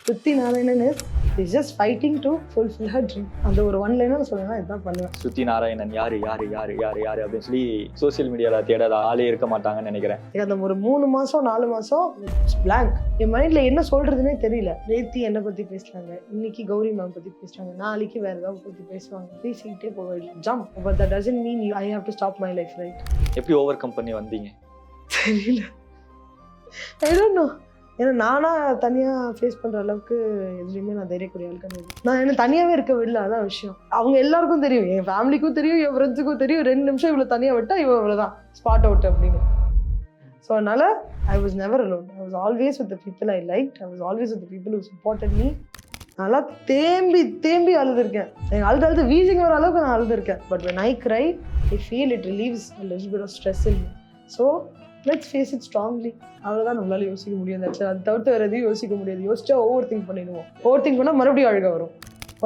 Shruti Narayanan is just fighting to fulfill her dream. அந்த ஒரு one liner சொல்லணும்னா இதுதான் பண்ணுவேன். ஸ்ருதி நாராயணன் யாரு அப்படின்னு சொல்லி சோசியல் மீடியாவில் தேடாத ஆளே இருக்க மாட்டாங்கன்னு நினைக்கிறேன். அந்த ஒரு 3 மாசம் 4 மாசம் பிளாங்க். என் மைண்ட்ல என்ன சொல்றதுன்னே தெரியல. நேத்தி என்ன பத்தி பேசுறாங்க, இன்னைக்கு கௌரி மேம் பத்தி பேசுறாங்க, நாளைக்கு வேற ஏதாவது பத்தி பேசுவாங்க. பேசிக்கிட்டே போவேன். Jump. But that doesn't mean I have to stop my life, right? எப்படி ஓவர் கம் பண்ணி வந்தீங்க? தெரியல. ஐ டோன்ட் நோ. ஏன்னா நானா தனியா ஃபேஸ் பண்ற அளவுக்கு எதுலையுமே நான் தைரியக்கூடிய ஆள் கிடையாது. நான் என்ன தனியாவே இருக்க விடல, அதான் விஷயம். அவங்க எல்லாருக்கும் தெரியும், என் ஃபேமிலிக்கும் தெரியும், என் ஃப்ரெண்ட்ஸுக்கும் தெரியும். 2 நிமிஷம் இவ்வளவு தனியா விட்டா இவன் இவ்வளவுதான் ஸ்பாட் அவுட் அப்படின்னு. ஸோ அதனால I was never alone. I was always with the people I like. I was always with the people who supported me. நல்லா தேம்பி அழுதுருக்கேன். எனக்கு அழுது வீசிங் வர அளவுக்கு நான் அழுதுருக்கேன். But when I cry, I feel it relieves a little bit of stress in me. So let's face it strongly. அவ்வளோதான் நம்மளால யோசிக்க முடியும். அந்த இடத்துல அதை தவிர்த்து வேறு எதையும் யோசிக்க முடியாது. யோசிச்சா ஓவர் திங்க் பண்ணிடுவோம். ஓவர் திங்க் பண்ணால் மறுபடியும் அழுக வரும்.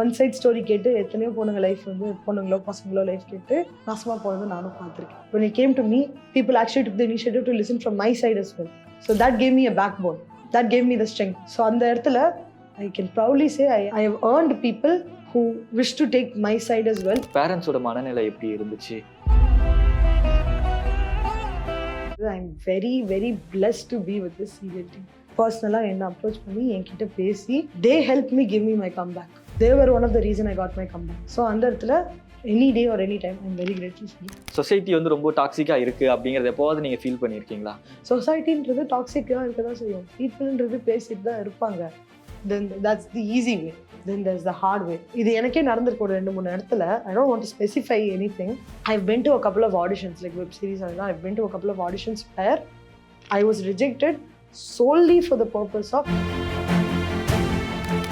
ஒன் சைட் ஸ்டோரி கேட்டு எத்தனையோ பொண்ணுங்க லைஃப் வந்து பொண்ணுங்களோ பசங்களோ லைஃப் கேட்டு நாசமாக போனது நானும் பார்த்துருக்கேன். When it came to me, people actually took the initiative to listen from my side as well. So that gave me a backbone. That gave me the strength. So அந்த இடத்துல I can proudly say I have earned people who wish to take my side as well. பேரண்ட்ஸோட மனநிலை எப்படி இருந்துச்சு? I'm very very blessed to be with this serial team. Personally என்ன approach பண்ணி என்கிட்ட பேசி they helped me give me my comeback. They were one of the reason I got my comeback. So அந்த இடத்துல any day or any time I'm very grateful for you. Society வந்து ரொம்ப டாக்ஸிக்கா இருக்கு அப்படிங்கறத எப்போவாவது நீங்க ஃபீல் பண்ணியிருக்கீங்களா? சொசைட்டின்றது டாக்ஸிக்காக இருக்க தான் செய்யும். பீப்புள்ன்றது பேசிட்டு தான் இருப்பாங்க. Then that's the easy way. Then there's the hard way. இது எனக்கே நடந்திருக்கு ஒரு 2-3 இடத்துல. I don't want to specify anything. I've been to a couple of auditions like web series. I've been to a couple of auditions where I was rejected solely for the purpose of.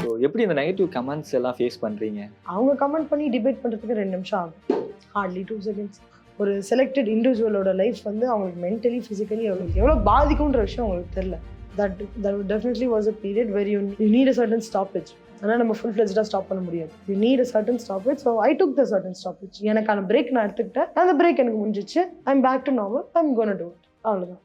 So எப்படி இந்த negative comments எல்லாம் face பண்றீங்க? அவங்க comment பண்ணி debate பண்ணுறதுக்கு 2 நிமிஷம் ஆகும். Hardly 2 seconds. ஒரு செலக்டட் இண்டிவிஜுவலோட லைஃப் வந்து அவங்களுக்கு மென்டலி ஃபிசிக்கலி அவங்களுக்கு எவ்வளோ பாதிக்கும்ன்ற விஷயம் அவங்களுக்கு தெரியல. That definitely was a period where you need a certain stoppage. ஆனால் நம்ம ஃபுல் ஃப்ளெஜ்டாக ஸ்டாப் பண்ண முடியாது. You need a certain stoppage. So I took the certain stoppage. எனக்கான பிரேக் நான் எடுத்துக்கிட்டேன். அந்த பிரேக் எனக்கு முடிஞ்சிச்சு. I'm back to normal. I'm gonna do it. அவ்வளோதான்.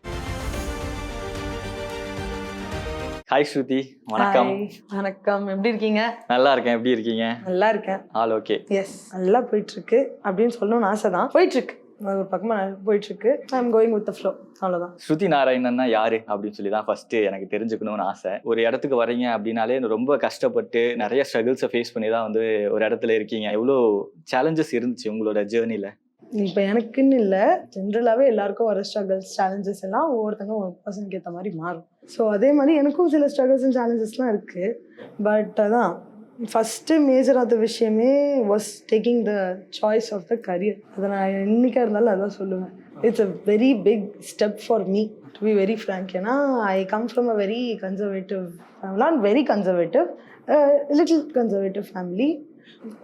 ஹாய் ஸ்ருதி, வணக்கம். வணக்கம், எப்படி இருக்கீங்க? நல்லா இருக்கேன். எப்படி இருக்கீங்க? நல்லா இருக்கேன். All okay. எஸ், நல்லா போயிட்டு இருக்கு அப்படின்னு சொல்லணும்னு ஆசை தான். போயிட்டு இருக்கு, ஒரு பக்கமா போயிட்டு இருக்கு. I'm going with the flow, அவ்வளவுதான். ஸ்ருதி நாராயணன்னா யாரு அப்படின்னு சொல்லி தான் ஃபர்ஸ்ட் எனக்கு தெரிஞ்சுக்கணும்னு ஆசை. ஒரு இடத்துக்கு வரீங்க அப்படின்னாலே ரொம்ப கஷ்டப்பட்டு நிறைய ஸ்ட்ரகிள்ஸை ஃபேஸ் பண்ணி தான் வந்து ஒரு இடத்துல இருக்கீங்க. எவ்வளோ சேலஞ்சஸ் இருந்துச்சு உங்களோட ஜேர்னில? இப்போ எனக்குன்னு இல்லை, ஜென்ரலாகவே எல்லாருக்கும் வர ஸ்ட்ரகிள்ஸ் சேலஞ்சஸ் எல்லாம் ஒவ்வொருத்தங்க ஒரு பர்சனுக்கு ஏற்ற மாதிரி மாறும். ஸோ அதே மாதிரி எனக்கும் சில ஸ்ட்ரகிள்ஸ் அண்ட் சேலஞ்சஸ்லாம் இருக்குது. பட் அதான் ஃபஸ்ட்டு மேஜரான விஷயமே was taking the choice of the career. அதை நான் இன்னைக்காக இருந்தாலும் அதான் சொல்லுவேன். It's a very big step for me to be very frank. ஏன்னா I come from a very conservative, not very conservative, little conservative family.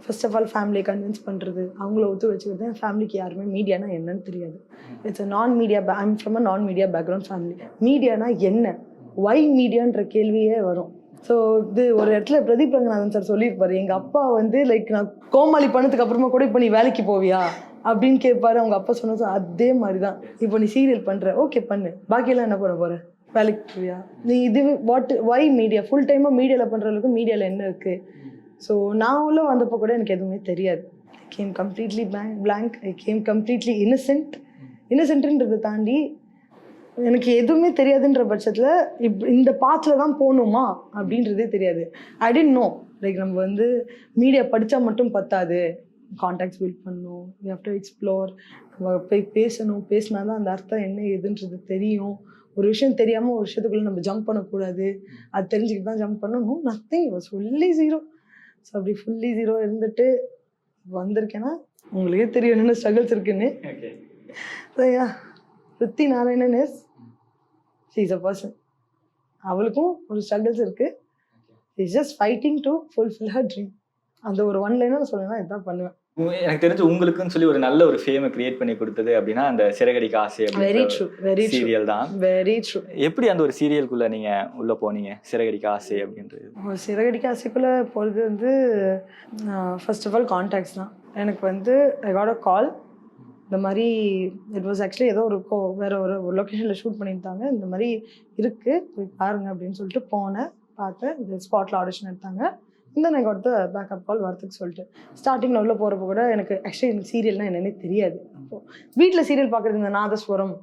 First of all ஃபேமிலியை convince பண்ணுறது, அவங்கள ஒத்து வச்சுக்கிறது. என் ஃபேமிலிக்கு யாருமே மீடியானா என்னன்னு தெரியாது. இட்ஸ் அ நான் மீடியா, ஐம் ஃப்ரம் அ நான் மீடியா பேக்ரவுண்ட் ஃபேமிலி. மீடியானா என்ன, ஒய் மீடியான்ற கேள்வியே வரும். ஸோ இது ஒரு இடத்துல பிரதீப் ரங்கநாதன் சார் சொல்லியிருப்பாரு, எங்கள் அப்பா வந்து லைக் நான் கோமாளி பண்ணதுக்கு அப்புறமா கூட இப்போ நீ வேலைக்கு போவியா அப்படின்னு கேட்பாரு. அவங்க அப்பா சொன்னது அதே மாதிரி தான். இப்போ நீ சீரியல் பண்ணுற, ஓகே பண்ணு, பாக்கியெல்லாம் என்ன பண்ண போகிற, வேலைக்கு போவியா நீ, இது ஒய் மீடியா ஃபுல் டைமாக மீடியாவில் பண்ணுற அளவுக்கு மீடியாவில் என்ன இருக்குது. ஸோ நான் உள்ள வந்தப்போ கூட எனக்கு எதுவுமே தெரியாது. I came completely blank. I came completely இன்னசென்ட்ன்றதை தாண்டி எனக்கு எதுவுமே தெரியாதுன்ற பட்சத்தில் இந்த பாத்தில் தான் போகணுமா அப்படின்றதே தெரியாது. ஐ டென்ட் நோ லைக் நம்ம வந்து மீடியா படித்தா மட்டும் பத்தாது, கான்டாக்ட்ஸ் பில்ட் பண்ணணும், வி ஹேவ் டு எக்ஸ்ப்ளோர், நம்ம போய் பேசணும், பேசினா தான் அந்த அர்த்தம் என்ன ஏதுன்றது தெரியும். ஒரு விஷயம் தெரியாமல் ஒரு விஷயத்துக்குள்ளே நம்ம ஜம்ப் பண்ணக்கூடாது, அது தெரிஞ்சுக்கிட்டு தான் ஜம்ப் பண்ணணும். Nothing, was fully zero. So அப்படி ஃபுல்லி ஜீரோ இருந்துட்டு வந்திருக்கேன்னா உங்களுக்கே தெரியும் என்னென்ன ஸ்ட்ரகிள்ஸ் இருக்குன்னு. So yeah, Shruti Narayanan is she is a person. அவளுக்கும் ஒரு ஸ்ட்ரகிள்ஸ் இருக்குது. Is just fighting to fulfil her dream. அந்த ஒரு ஒன் லைனர் சொல்லணும்னா இதுதான் பண்ணுவேன். எனக்கு தெரிஞ்சு உங்களுக்குன்னு சொல்லி ஒரு நல்ல ஒரு ஃபேமை கிரியேட் பண்ணி கொடுத்தது அப்படின்னா அந்த சிறகடிக்க ஆசை சீரியல் தான். Very true. எப்படி அந்த ஒரு சீரியலுக்குள்ள நீங்க உள்ள போனீங்க, சிறகடிக்க ஆசை அப்படின்றது? சிறகடிக்க ஆசைக்குள்ள போகிறது வந்து ஃபர்ஸ்ட் ஆஃப் ஆல் கான்டாக்ட்ஸ் தான். எனக்கு வந்து ஐ காட் அ கால், இந்த மாதிரி இட் வாஸ் ஆக்சுவலி ஏதோ ஒரு வேற ஒரு லொக்கேஷனில் ஷூட் பண்ணியிருந்தாங்க, இந்த மாதிரி இருக்குது போய் பாருங்க அப்படின்னு சொல்லிட்டு போனேன். பார்த்தேன். ஸ்பாட்டில் ஆடிஷன் எடுத்தாங்க. இந்த நான் கொடுத்த பேக்கப் கால் வரத்துக்கு சொல்லிட்டு ஸ்டார்டிங்கில் உள்ள போகிறப்ப கூட எனக்கு ஆக்சுவலி எனக்கு சீரியல்னால் என்னன்னே தெரியாது. அப்போது வீட்டில் சீரியல் பார்க்குறது இந்த நாதஸ்வரம்,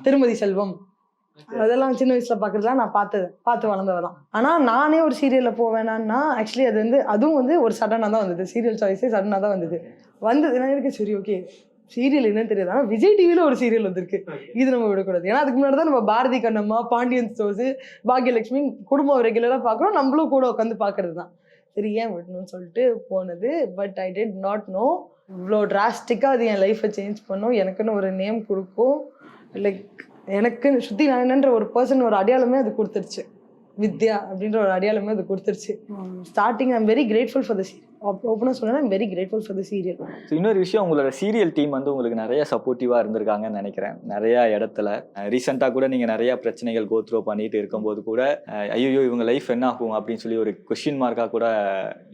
திருமதி செல்வம், அதெல்லாம் சின்ன வயசில் பார்க்குறதுலாம் நான் பார்த்து வளர்ந்தவ தான். ஆனால் நானே ஒரு சீரியலில் போவேனான்னா ஆக்சுவலி அது வந்து அதுவும் வந்து ஒரு சடனாக தான் வந்தது. சீரியல் சாய்ஸே சடனாக தான் வந்தது. நான் எனக்கு சரி ஓகே சீரியல் என்னன்னு தெரியாது. ஆனால் விஜய் டிவியில் ஒரு சீரியல் வந்திருக்கு, இது நம்ம விடக்கூடாது. ஏன்னா அதுக்கு முன்னாடி தான் நம்ம பாரதி கண்ணம்மா, பாண்டியன் ஸ்டோர்ஸு, பாக்யலட்சுமி குடும்பம் ரெகுலராக பார்க்குறோம், நம்மளும் கூட உட்காந்து பார்க்கறது தான். சரி ஏன் விடணும்னு சொல்லிட்டு போனது. But I did not know இவ்வளோ டிராஸ்டிக்காக அது என் லைஃப்பை சேஞ்ச் பண்ணும், எனக்குன்னு ஒரு நேம் கொடுக்கும். லைக் எனக்கு சுத்தி நாராயணன்ற ஒரு பர்சன் ஒரு அடையாளமே அது கொடுத்துருச்சு. வித்யா அப்படின்ற ஒரு அடையாளமே அது கொடுத்துருச்சு. Starting I'm very grateful for the serial. ஓப்பனாக சொன்னா I'm very grateful for the serial. இன்னொரு விஷயம், உங்களோட சீரியல் டீம் வந்து உங்களுக்கு நிறைய சப்போர்ட்டிவாக இருந்திருக்காங்கன்னு நினைக்கிறேன் நிறையா இடத்துல. ரீசெண்டாக கூட நீங்கள் நிறையா பிரச்சனைகள் கோத்ரோ பண்ணிட்டு இருக்கும்போது கூட ஐயோ இவங்க லைஃப் என்ன ஆகும் அப்படின்னு சொல்லி ஒரு கொஸ்டின் மார்க்காக கூட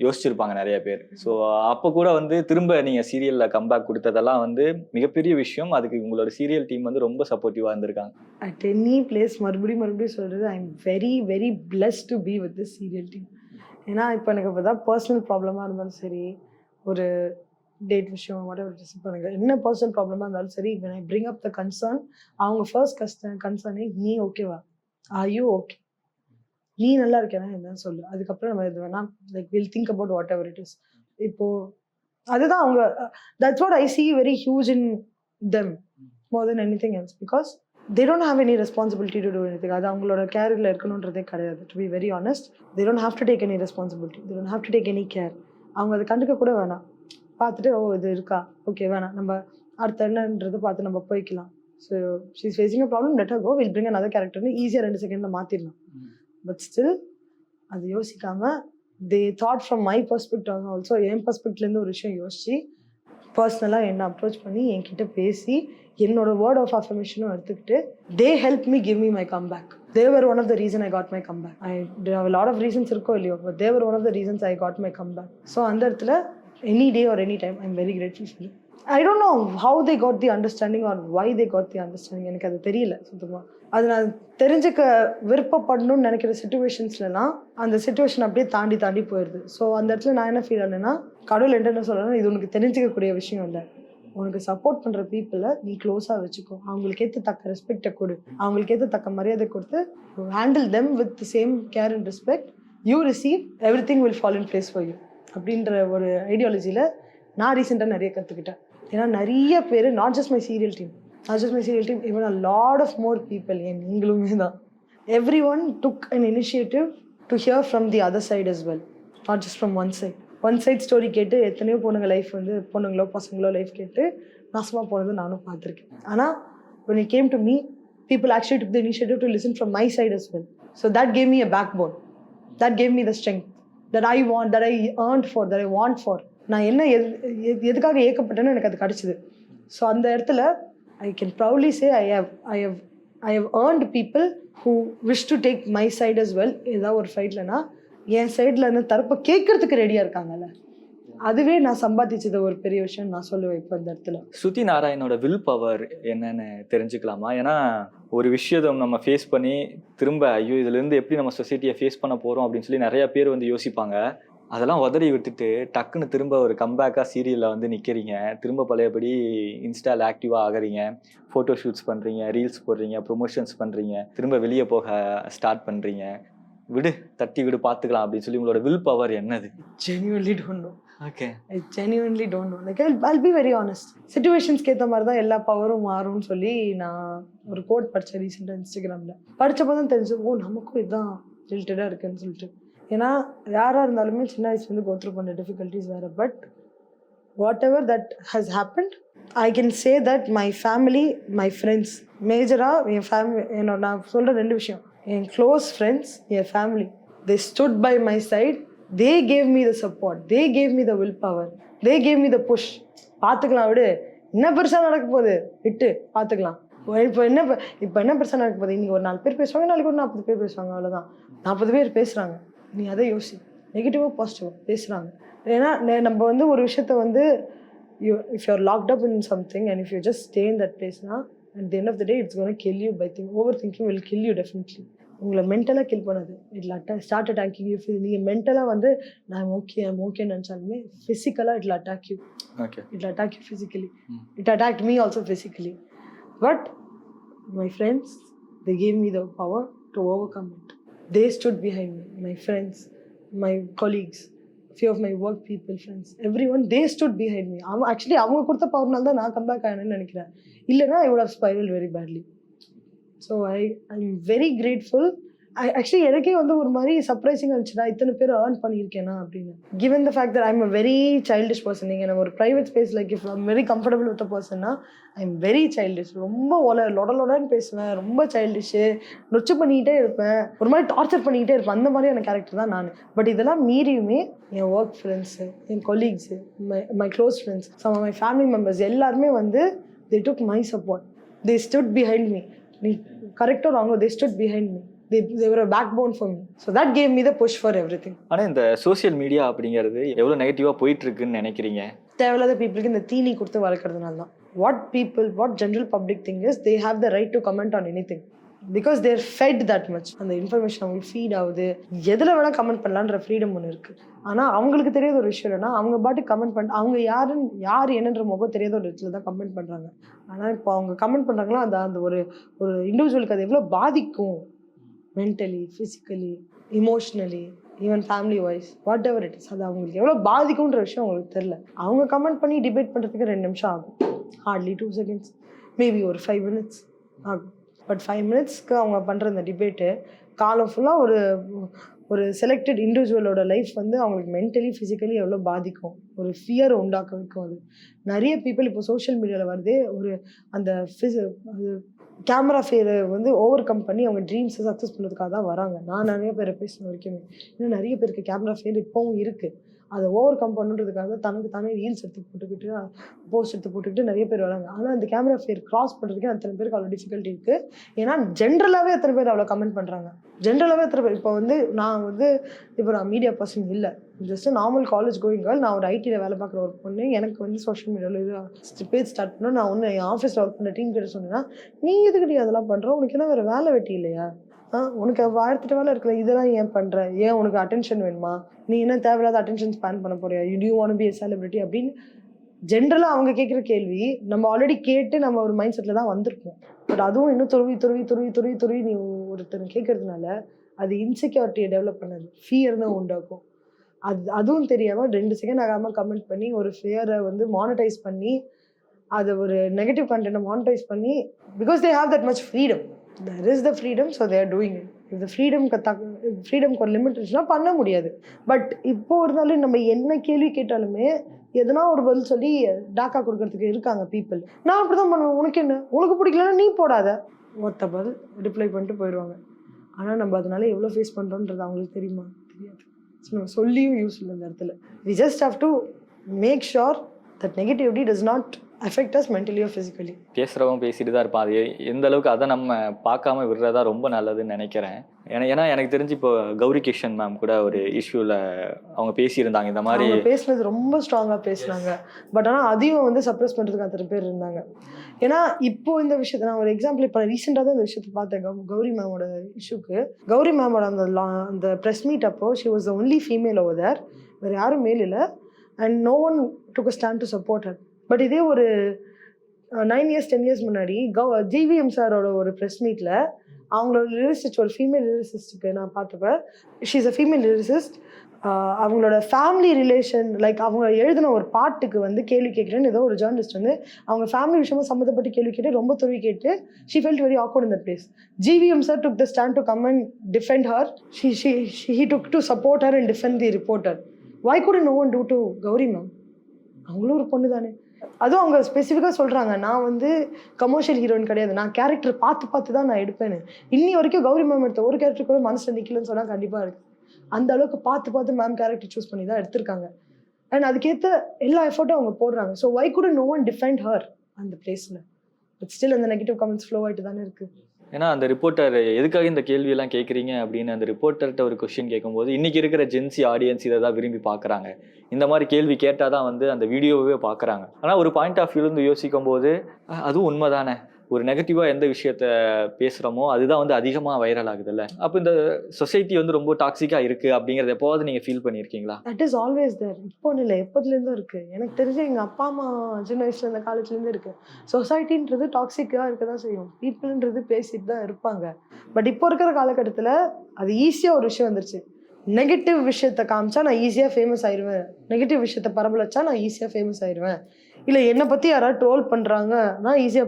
யோசிச்சிருப்பாங்க நிறைய பேர். ஸோ அப்போ கூட வந்து திரும்ப நீங்கள் சீரியலில் கம்பேக் கொடுத்ததெல்லாம் வந்து மிகப்பெரிய விஷயம். அதுக்கு உங்களோட சீரியல் டீம் வந்து ரொம்ப சப்போர்ட்டிவாக இருந்திருக்காங்க. அட் எனி பிளேஸ் மறுபடியும் சொல்கிறது ஐ am very very blessed to be with the serial team. ஏன்னா இப்போ எனக்கு இப்போ தான் பர்சனல் ப்ராப்ளமாக இருந்தாலும் சரி, ஒரு டேட் விஷயம் இப்போ எனக்கு என்ன பர்சனல் ப்ராப்ளமாக இருந்தாலும் சரி, when I bring up the concern, அவங்க ஃபர்ஸ்ட் கன்சர்னே நீ ஓகேவா, ஆர் யூ ஓகே, நீ நல்லா இருக்கேன்னா என்னன்னு சொல்லு, அதுக்கப்புறம் நம்ம இது வேணா like will think about what ever it is. இப்போது அதுதான் அவங்க, that's what I see very huge in them more than anything else, because they don't have any responsibility to do anything. அது அவங்களோட கேரில் இருக்கணுன்றதே கிடையாது. To be very honest, they don't have to take any responsibility, they don't have to take any care. அவங்க அதை கண்டுக்க கூட வேணாம். பார்த்துட்டு ஓ இது இருக்கா ஓகே வேணாம், நம்ம அடுத்த என்னன்றதை பார்த்து நம்ம போய்க்கலாம். So she's facing a problem, let her go, will bring another characterன்னு ஈஸியாக 2 செகண்டில் மாற்றிடலாம். பட் ஸ்டில் அது யோசிக்காமல் they thought from my perspective also, என் பர்ஸ்பெக்ட்லேருந்து ஒரு விஷயம் யோசிச்சு பர்சனலாக என்ன அப்ரோச் பண்ணி என்கிட்ட பேசி என்னோட வேர்ட் ஆஃப் அஃபர்மேஷனும் எடுத்துக்கிட்டு they helped me give me my comeback. They were one of the reason I got my comeback. I have a lot of reasons இருக்கோ இல்லையோ, but they were one of the reasons I got my comeback. So அந்த இடத்துல any day or any time I'm very grateful for you. I don't know how they got the understanding or why they got the understanding. எனக்கு அது தெரியல சுத்தமாக. அது நான் தெரிஞ்சுக்க விருப்பப்படணும்னு நினைக்கிற சிச்சுவேஷன்ஸ்லாம் அந்த சிச்சுவேஷன் அப்படியே தாண்டி போயிடுது. ஸோ அந்த இடத்துல நான் என்ன ஃபீல் ஆனேன்னா, கடவுள் என்ன சொல்கிறேன்னா, இது உனக்கு தெரிஞ்சிக்கக்கூடிய விஷயம் இல்லை, உனக்கு சப்போர்ட் பண்ணுற பீப்புளை நீ க்ளோஸாக வச்சுக்கோ, அவங்களுக்கு ஏற்ற தக்க ரெஸ்பெக்டை கொடு, அவங்களுக்கு ஏற்ற தக்க மரியாதை கொடுத்து handle them with the same care and respect, you receive every thing will fall in place for you அப்படின்ற ஒரு ஐடியாலஜியில் நான் ரீசெண்டாக நிறைய கற்றுக்கிட்டேன். ஏன்னா நிறைய பேர் not just my serial team, even a lot of more people, and நீங்களுமே தான், everyone took an initiative to hear from the other side as well, not just from one side story கேட்டு எத்தனையோ பொண்ணுங்க லைஃப் வந்து பொண்ணுங்களோ பசங்களோ life கேட்டு நாசமாக போனது நானும் பார்த்துருக்கேன். ஆனால் when it came to me, people actually took the initiative to listen from my side as well. So that gave me a backbone, that gave me the strength that I want, that I earned for, that I want for. நான் என்ன எதுக்காக ஏக்கப்பட்டேன்னு எனக்கு அது கிடச்சிது. So அந்த இடத்துல I can proudly say I have earned people who wish to take my side as well. ஏதாவது ஒரு ஃபைட்லனா என் சைடில் இருந்து தரப்ப கேட்கறதுக்கு ரெடியாக இருக்காங்கல்ல, அதுவே நான் சம்பாதிச்சது ஒரு பெரிய விஷயம் நான் சொல்லுவேன். இப்போ இந்த இடத்துல ஸ்ருதி நாராயணோட வில் பவர் என்னன்னு தெரிஞ்சுக்கலாமா? ஏன்னா ஒரு விஷயத்தை நம்ம ஃபேஸ் பண்ணி திரும்ப ஐயோ இதுலேருந்து எப்படி நம்ம சொசைட்டியை ஃபேஸ் பண்ண போகிறோம் அப்படின்னு சொல்லி நிறைய பேர் வந்து யோசிப்பாங்க. அதெல்லாம் உதறி விட்டுட்டு டக்குன்னு திரும்ப ஒரு கம்பேக்காக சீரியலில் வந்து நிற்கிறீங்க, திரும்ப பழையபடி இன்ஸ்டாவில் ஆக்டிவாக ஆகிறீங்க, ஃபோட்டோ ஷூட்ஸ் பண்ணுறீங்க, ரீல்ஸ் போடுறீங்க, ப்ரொமோஷன்ஸ் பண்ணுறீங்க, திரும்ப வெளியே போக ஸ்டார்ட் பண்ணுறீங்க. தட்டி விடு பார்த்துக்கலாம் அப்படின்னு சொல்லி உங்களோட வில் பவர் என்னது? genuinely don't know. Okay, I genuinely don't know. Like I'll be very honest. சிச்சுவேஷன்ஸ்க்கு ஏற்ற மாதிரி தான் எல்லா பவரும் மாறும்னு சொல்லி நான் ஒரு கோட் படித்தேன் ரீசெண்டாக இன்ஸ்டாகிராமில். படித்தப்போ தான் தெரிஞ்சு ஓ நமக்கும் இதுதான் ரிலேட்டடாக இருக்குன்னு சொல்லிட்டு. ஏன்னா யாராக இருந்தாலுமே சின்ன வயசுலேருந்து கோத்ரூ பண்ண டிஃபிகல்ட்டிஸ் வேறு. But whatever that has happened, I can say that my family, my friends, மேஜராக என் ஃபேமிலி, என்னோட நான் சொல்கிற 2 விஷயம், என் க்ளோஸ் ஃப்ரெண்ட்ஸ், என் family, they stood by my side, they gave me the support, they gave me the will power, they gave me the push. பார்த்துக்கலாம் விடு, என்ன பெருசாக நடக்க போகுது விட்டு பார்த்துக்கலாம். இப்போ என்ன பெருசாக நடக்க போகுது, இன்றைக்கி ஒரு 4 பேர் பேசுவாங்க, நாளைக்கு ஒரு 40 பேர் பேசுவாங்க, அவ்வளோதான். 40 பேர் பேசுகிறாங்க, நீ அதை யோசி, நெகட்டிவாக பாசிட்டிவாக பேசுகிறாங்க. ஏன்னா நம்ம வந்து ஒரு விஷயத்த வந்து if you're locked up in something and if you just stay in that place, at the end of the day it's going to kill you by overthinking will kill you definitely. உங்களை மென்டலாக kill பண்ணது. Start attacking you. நீங்கள் மென்டலாக வந்து நான் ஓகேன்னு நினச்சாலுமே ஃபிசிக்கலாக it'll attack you. Okay. It'll attack you physically. It attacked me also physically. But my friends, they gave me the power to overcome it. They stood behind me. My friends, my colleagues, few of my work people, friends, everyone, they stood behind me. Actually அவங்க கொடுத்த பவர்னால தான் நான் comeback ஆனேன்னு நினைக்கிறேன். இல்லைன்னா I would have spiraled very badly. So I'm very grateful. Actually எனக்கே வந்து ஒரு மாதிரி சர்ப்ரைசிங்காக இருந்துச்சுன்னா இத்தனை பேர் ஏர்ன் பண்ணியிருக்கேனா அப்படின்னு. Given the fact that I'm a very childish person. நீங்கள் நம்ம ஒரு private space like if I'm very comfortable with a பர்சன்னா ஐ எம் வெரி சைல்டிஷ். ரொம்ப லொடன்னு பேசுவேன், ரொம்ப சைல்டிஷு, நொச்சு பண்ணிக்கிட்டே இருப்பேன், ஒரு மாதிரி டார்ச்சர் பண்ணிக்கிட்டே இருப்பேன். அந்த மாதிரியான கேரக்டர் தான் நான். பட் இதெல்லாம் மீறியுமே என் ஒர்க் ஃப்ரெண்ட்ஸு, என் colleagues, my close friends, some of my family members எல்லாருமே வந்து they took my support. They stood behind me. நீ கரெக்டாக ராங்கோ, they stood behind me. They were a backbone for me. So that gave me the push for everything. ஆனால் இந்த social media அப்படிங்கிறது எவ்வளோ நெகட்டிவாக போயிட்டு இருக்குன்னு நினைக்கிறீங்க? தேவையில்லாத பீப்புளுக்கு இந்த தீனி கொடுத்து வளர்க்கறதுனால தான். what general public thing is, they have the right to comment on anything because they're fed that much. அந்த இன்ஃபர்மேஷன் அவங்களுக்கு ஃபீட் ஆகுது. எதில் வேணால் கமெண்ட் பண்ணலான்ற ஃப்ரீடம் ஒன்று இருக்குது. ஆனால் அவங்களுக்கு தெரியாத ஒரு விஷயம் இல்லைன்னா அவங்க பாட்டு கமெண்ட் பண்ண, அவங்க யார் என்னன்ற முகம் தெரியாத ஒரு இடத்துல தான் கமெண்ட் பண்ணுறாங்க. ஆனால் இப்போ அவங்க கமெண்ட் பண்ணுறாங்களோ அந்த ஒரு இண்டிவிஜுவலுக்கு அது எவ்வளோ பாதிக்கும், mentally, physically, emotionally, even family wise, whatever it is, அது அவங்களுக்கு எவ்வளோ பாதிக்கும்ன்ற விஷயம் அவங்களுக்கு தெரில. அவங்க கமெண்ட் பண்ணி டிபேட் பண்ணுறதுக்கு 2 நிமிஷம் ஆகும், ஹார்ட்லி 2 seconds, மேபி ஒரு 5 minutes ஆகும். பட் 5 minutesக்கு அவங்க பண்ணுற அந்த டிபேட்டு காலம் ஃபுல்லாக ஒரு செலக்டட் இண்டிவிஜுவலோட லைஃப் வந்து அவங்களுக்கு மென்டலி, ஃபிசிக்கலி எவ்வளோ பாதிக்கும், ஒரு ஃபியர் உண்டாக்க வைக்கும். அது நிறைய பீப்புள் இப்போ சோஷியல் மீடியாவில் வருதே அந்த கேமரா ஃபேரை வந்து ஓவர் கம் பண்ணி அவங்க ட்ரீம்ஸை சக்ஸஸ் பண்ணுறதுக்காக தான் வராங்க. நான் நிறைய பேரை பேசின வரைக்குமே இன்னும் நிறைய பேருக்கு கேமரா ஃபேர் இப்போவும் இருக்குது. அதை ஓவர் கம் பண்ணுறதுக்காக தனக்கு தானே ரீல்ஸ் எடுத்து போட்டுக்கிட்டு, போஸ்ட் எடுத்து போட்டுக்கிட்டு நிறைய பேர் வராங்க. ஆனால் அந்த கேமரா ஃபேர் கிராஸ் பண்ணுறதுக்கே அத்தனை பேருக்கு அவ்வளோ டிஃபிகல்ட்டி இருக்குது. ஏன்னா ஜென்ரலாகவே அத்தனை பேர் அவ்வளோ கமெண்ட் பண்ணுறாங்க. ஜென்ரலாகவே அத்தனை பேர் இப்போ நான் மீடியா பர்சன் இல்லை, just normal college going girl. நான் ஒரு ஐடியில் வேலை பார்க்குற ஒரு பொண்ணு. எனக்கு வந்து சோஷியல் மீடியாவில் பேஜ் ஸ்டார்ட் பண்ணோம். நான் ஒன்று என் ஆஃபீஸில் ஒர்க் பண்ண டீம் கிட்ட சொன்னேன்னா, நீ எதுக்கிட்டே அதெல்லாம் பண்ணுற, உனக்கு என்ன வேறு வேலை வெட்டி இல்லையா, உனக்கு 1008 வேலை இருக்குல்ல, இதெல்லாம் ஏன் பண்ணுற, ஏன் உனக்கு அட்டென்ஷன் வேணுமா, நீ என்ன தேவையில்லாத அட்டென்ஷன் ஸ்பேன் பண்ண போறியா, you do want be a celebrity அப்படின்னு ஜென்ரலாக அவங்க கேட்குற கேள்வி நம்ம ஆல்ரெடி கேட்டு நம்ம ஒரு மைண்ட் செட்டில் தான் வந்திருக்கோம். பட் அதுவும் இன்னும் துருவி நீ ஒருத்தர் கேட்கறதுனால அது இன்செக்யூரிட்டியை டெவலப் பண்ணது, ஃபியர் தான் உண்டாக்கும். அதுவும் தெரியாமல் 2 செகண்ட் ஆகாமல் கமெண்ட் பண்ணி ஒரு ஃபியரை வந்து மானிட்டைஸ் பண்ணி, அதை ஒரு நெகட்டிவ் கண்டென்ட்டை மானிட்டைஸ் பண்ணி, because they have that much freedom. There is the freedom, so they are doing it. If the ஃப்ரீடம்க்கு ஒரு லிமிட் இருந்துச்சுன்னா பண்ண முடியாது. பட் இப்போ இருந்தாலும் நம்ம என்ன கேள்வி கேட்டாலுமே எதனா ஒரு பதில் சொல்லி டாக்கா கொடுக்கறதுக்கு இருக்காங்க பீப்புள். நான் அப்படி தான் பண்ணுவேன், உனக்கு என்ன, உனக்கு பிடிக்கலன்னா நீ போடாத, மொத்த பதில் ரிப்ளை பண்ணிட்டு போயிடுவாங்க. ஆனால் நம்ம அதனால எவ்வளோ ஃபேஸ் பண்ணுறோன்றது அவங்களுக்கு தெரியுமா, தெரியாது. ஸோ நம்ம சொல்லியும் யூஸ் இல்லை இந்த இடத்துல. We just have to make sure that negativity does not affect us mentally or physically. பேசுகிறவங்க பேசிட்டு தான் இருப்பான். அது எந்த அளவுக்கு அதை நம்ம பார்க்காம விடுறதா ரொம்ப நல்லதுன்னு நினைக்கிறேன். ஏன்னா எனக்கு தெரிஞ்சு இப்போ கௌரி கிஷன் மேம் கூட ஒரு இஷ்யூவில் அவங்க பேசியிருந்தாங்க. இந்த மாதிரி பேசுனது ரொம்ப ஸ்ட்ராங்காக பேசினாங்க. பட் ஆனால் அதையும் வந்து சப்ரஸ் பண்ணுறதுக்கு அத்தனை பேர் இருந்தாங்க. ஏன்னா இப்போ இந்த விஷயத்தை நான் ஒரு எக்ஸாம்பிள் இப்போ ரீசெண்டாக தான் இந்த விஷயத்தை பார்த்தேன். கௌரி மேமோட இஷ்யூக்கு கௌரி மேமோட அந்த ப்ரெஸ் மீட் அப்போ she was the only female over there, வேறு யாரும் மேல் இல்லை. And no one took a stand to support her. But இதே ஒரு 9 years 10 years முன்னாடி ஜிவிஎம் சாரோட ஒரு ப்ரெஸ் மீட்டில் அவங்களோட லிரிசிஸ்ட், ஒரு ஃபீமேல் லிரிசிஸ்ட்டுக்கு நான் பார்த்தப்ப, she is a female lyricist, அவங்களோட ஃபேமிலி ரிலேஷன் லைக் அவங்க எழுதின ஒரு பாட்டுக்கு வந்து கேள்வி கேட்குறேன்னு ஏதோ ஒரு ஜேர்னலிஸ்ட் வந்து அவங்க ஃபேமிலி விஷயமா சம்மந்தப்பட்டு கேள்வி கேட்டு ரொம்ப துருவி கேட்டு she felt very awkward in that place. GVM sir took the stand to come and defend her. He took to support her and defend the reporter. Why could no one do to Gowri ma'am? அவங்களும் ஒரு பொண்ணு தானே. அதுவும் அவங்க ஸ்பெசிஃபிக்காக சொல்கிறாங்க, நான் வந்து கமர்ஷியல் ஹீரோயின் கிடையாது, நான் கேரக்டர் பார்த்து தான் நான் எடுப்பேன்னு. இன்னி வரைக்கும் கௌரி மேம் எடுத்த ஒரு கேரக்டர் கூட மனசில் நிற்கலன்னு சொன்னால் கண்டிப்பாக இருக்குது. அந்த அளவுக்கு பார்த்து மேம் கேரக்டர் சூஸ் பண்ணி தான் எடுத்திருக்காங்க. அண்ட் அதுக்கேற்ற எல்லா எஃபர்ட்டும் அவங்க போடுறாங்க. So why could no one defend her அந்த பிளேஸில்? பட் ஸ்டில் அந்த நெகட்டிவ் கமெண்ட்ஸ் ஃப்ளோ ஆகிட்டு தானே இருக்குது. ஏன்னா அந்த ரிப்போர்ட்டர் எதுக்காக இந்த கேள்வியெல்லாம் கேட்குறீங்க அப்படின்னு அந்த ரிப்போர்ட்டர்கிட்ட ஒரு கொஸ்டின் கேட்கும்போது இன்றைக்கி இருக்கிற ஜென்சி ஆடியன்ஸ் இதை தான் விரும்பி பார்க்குறாங்க. இந்த மாதிரி கேள்வி கேட்டால் தான் வந்து அந்த வீடியோவே பார்க்குறாங்க. ஆனால் ஒரு பாயிண்ட் ஆஃப் வியூலேருந்து யோசிக்கும் போது அதுவும் உண்மை தானே, ஒரு நெகட்டிவாக எந்த விஷயத்த பேசுகிறோமோ அதுதான் வந்து அதிகமாக வைரல் ஆகுதுல்ல. அப்போ இந்த சொசைட்டி வந்து ரொம்ப டாக்ஸிக்காக இருக்குது அப்படிங்கிறத எப்போவாவது நீங்கள் ஃபீல் பண்ணியிருக்கீங்களா? That is always there. இப்போன்னு இல்லை, எப்போதுலேருந்தும் இருக்குது. எனக்கு தெரிஞ்சு எங்கள் அப்பா அம்மா சின்ன வயசுல இருந்த காலத்துலேருந்து இருக்குது. சொசைட்டின்றது டாக்ஸிக்காக இருக்க தான் செய்யும். பீப்புள்ன்றது பேசிட்டு தான் இருப்பாங்க. பட் இப்போ இருக்கிற காலகட்டத்தில் அது ஈஸியாக ஒரு விஷயம் வந்துருச்சு. நெகட்டிவ் விஷயத்த காமிச்சா நான் ஈஸியாக ஃபேமஸ் ஆயிடுவேன், நெகட்டிவ் விஷயத்த பரவலச்சா நான் ஈஸியாக ஃபேமஸ் ஆயிடுவேன், இல்லை என்னை பற்றி யாராவது ட்ரோல் பண்ணுறாங்க நான் ஈஸியாக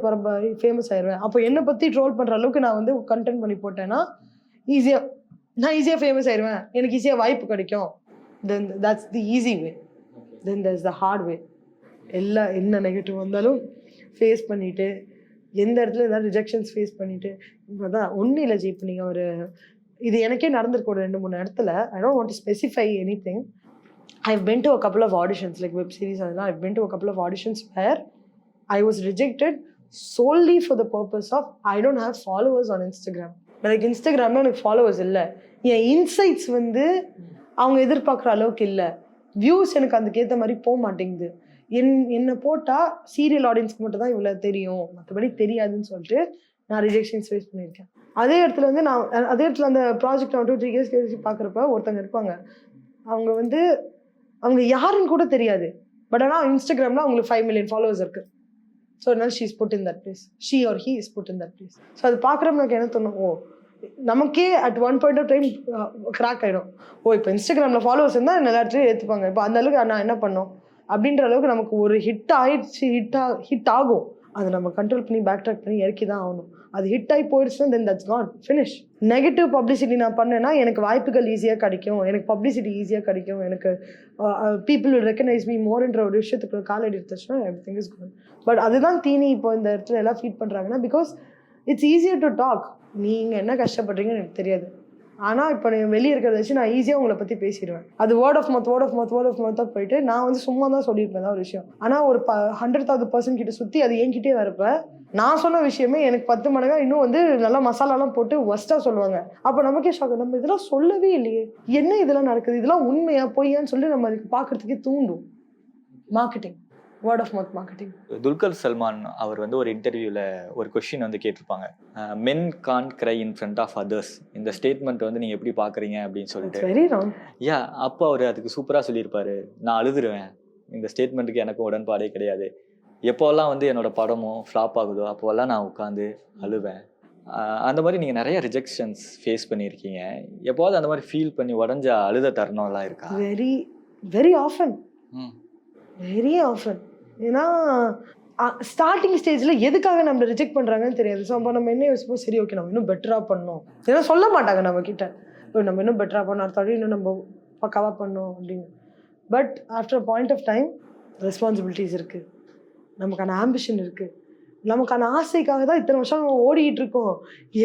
ஃபேமஸ் ஆயிடுவேன். அப்போ என்னை பற்றி ட்ரோல் பண்ணுற அளவுக்கு நான் வந்து கண்டென்ட் பண்ணி போட்டேன்னா நான் ஈஸியாக ஃபேமஸ் ஆயிடுவேன், எனக்கு ஈஸியாக வாய்ப்பு கிடைக்கும். Then that's the easy way. Then that's the hard way. என்ன நெகட்டிவ் வந்தாலும் ஃபேஸ் பண்ணிவிட்டு, எந்த இடத்துல ஏதாவது ரிஜெக்ஷன்ஸ் ஃபேஸ் பண்ணிவிட்டு, இப்போ தான் ஒன்றும் இல்லை ஜி. இப்போ நீங்கள் ஒரு இது எனக்கே நடந்திருக்கு ஒரு 2-3 இடத்துல. I don't want to specify any thing. I've been to a couple of auditions, like web series. I've been to a couple of auditions where I was rejected solely for the purpose of I don't have followers on Instagram. Like Instagramல எனக்கு followers இல்லை, என் insights வந்து அவங்க எதிர்பார்க்குற அளவுக்கு இல்லை, views எனக்கு அதுக்கேற்ற மாதிரி போக மாட்டேங்குது, என்னை போட்டால் சீரியல் ஆடியன்ஸ்க்கு மட்டும் தான் இவ்வளோ தெரியும், மற்றபடி தெரியாதுன்னு சொல்லிட்டு நான் ரிஜெக்ஷன்ஸ் ஃபேஸ் பண்ணியிருக்கேன். அதே இடத்துல வந்து அதே இடத்துல அந்த ப்ராஜெக்ட் 2-3 இயர்ஸ் கழிச்சு பார்க்குறப்ப ஒருத்தங்க இருப்பாங்க, அவங்க யாருன்னு கூட தெரியாது, பட் ஆனால் இன்ஸ்டாகிராமில் அவங்களுக்கு 5 million ஃபாலோவர்ஸ் இருக்குது. ஸோ அதனால she is put in that place, she or he is put in that place. So அது பார்க்குறப்ப எனக்கு என்ன தோணும், நமக்கே at one point of time crack ஆகிடும். இப்போ இன்ஸ்டாகிராமில் ஃபாலோவர்ஸ் இருந்தால் எல்லா இடத்துலையும் ஏற்றுப்பாங்க, இப்போ அந்த அளவுக்கு நான் என்ன பண்ணோம் அப்படின்ற அளவுக்கு நமக்கு ஒரு ஹிட் ஆயிடுச்சு, ஹிட் ஆகும். அதை நம்ம கண்ட்ரோல் பண்ணி பேக் ட்ராக் பண்ணி இறக்கி தான் ஆகணும். அது ஹிட் ஆகி போயிடுச்சுன்னா then that's not finish. Negative publicity நான் பண்ணேன்னா எனக்கு வாய்ப்புகள் ஈஸியாக கிடைக்கும், எனக்கு பப்ளிசிட்டி ஈஸியாக கிடைக்கும், எனக்கு பீப்புள் வில் ரெக்கனைஸ் மீ மோர்ன்ற ஒரு விஷயத்துக்கு கால் எடுத்துச்சுன்னா everything is good. But அதுதான் தீனி இப்போ இந்த இடத்துல எல்லாம் ஃபீட் பண்ணுறாங்கன்னா, because it's easier to talk. நீங்கள் என்ன கஷ்டப்படுறீங்கன்னு எனக்கு தெரியாது, ஆனால் இப்போ நீங்கள் வெளியே இருக்கிறத வச்சு நான் ஈஸியாக உங்களை பற்றி பேசிடுவேன். அது வேர்ட் ஆஃப் மவுத்தாக போயிட்டு நான் வந்து சும்மா தான் சொல்லியிருப்பேன் தான் ஒரு விஷயம். ஆனால் ஒரு 100,000 கிட்ட சுற்றி அது என்கிட்டே வரப்ப நான் சொன்ன விஷயமே எனக்கு 10 மடங்கா இன்னும் வந்து நல்லா மசாலாலாம் போட்டு ஒஸ்ட்டாக சொல்லுவாங்க. அப்போ நமக்கே ஷாக், நம்ம இதெல்லாம் சொல்லவே இல்லையே, என்ன இதெல்லாம் நடக்குது, இதெல்லாம் உண்மையா பொய்யான்னு சொல்லி நம்ம அதுக்கு பார்க்கறதுக்கே தூண்டும். Marketing, word of mouth marketing. Dulquer Salmaan அவர் வந்து ஒரு இன்டர்வியூவில் ஒரு கொஸ்டின் வந்து கேட்டிருப்பாங்க, men can't cry in front of others, இந்த ஸ்டேட்மெண்ட் வந்து நீங்கள் எப்படி பார்க்குறீங்க அப்படின்னு சொல்லிட்டு. Very wrong. அப்போ அவர் அதுக்கு சூப்பராக சொல்லியிருப்பாரு, நான் அழுதுருவேன், இந்த ஸ்டேட்மெண்ட்டுக்கு எனக்கு உடன்பாடே கிடையாது, எப்போல்லாம் வந்து என்னோட படமோ ஃப்ளாப் ஆகுதோ அப்போல்லாம் நான் உட்காந்து அழுவேன். அந்த மாதிரி நீங்கள் நிறைய ரிஜெக்ஷன்ஸ் ஃபேஸ் பண்ணியிருக்கீங்க, எப்போவாது அந்த மாதிரி ஃபீல் பண்ணி உடஞ்ச அழுத தருணம்லாம் இருக்கா? Very very often, very often. ஏன்னா ஸ்டார்டிங் ஸ்டேஜில் எதுக்காக நம்ம ரிஜெக்ட் பண்ணுறாங்கன்னு தெரியாது. ஸோ அப்போ நம்ம என்ன யோசிப்போம், சரி ஓகே நம்ம இன்னும் பெட்டராக பண்ணணும், ஏன்னா சொல்ல மாட்டாங்க நம்ம கிட்ட, நம்ம இன்னும் பெட்டராக பண்ணணும், அடுத்த இன்னும் நம்ம பக்காவாக பண்ணணும் அப்படின்னு. But after point of time responsibilities இருக்குது, நமக்கான ஆம்பிஷன் இருக்குது, நமக்கான ஆசைக்காக தான் இத்தனை வருஷம் நம்ம ஓடிக்கிட்டு இருக்கோம்.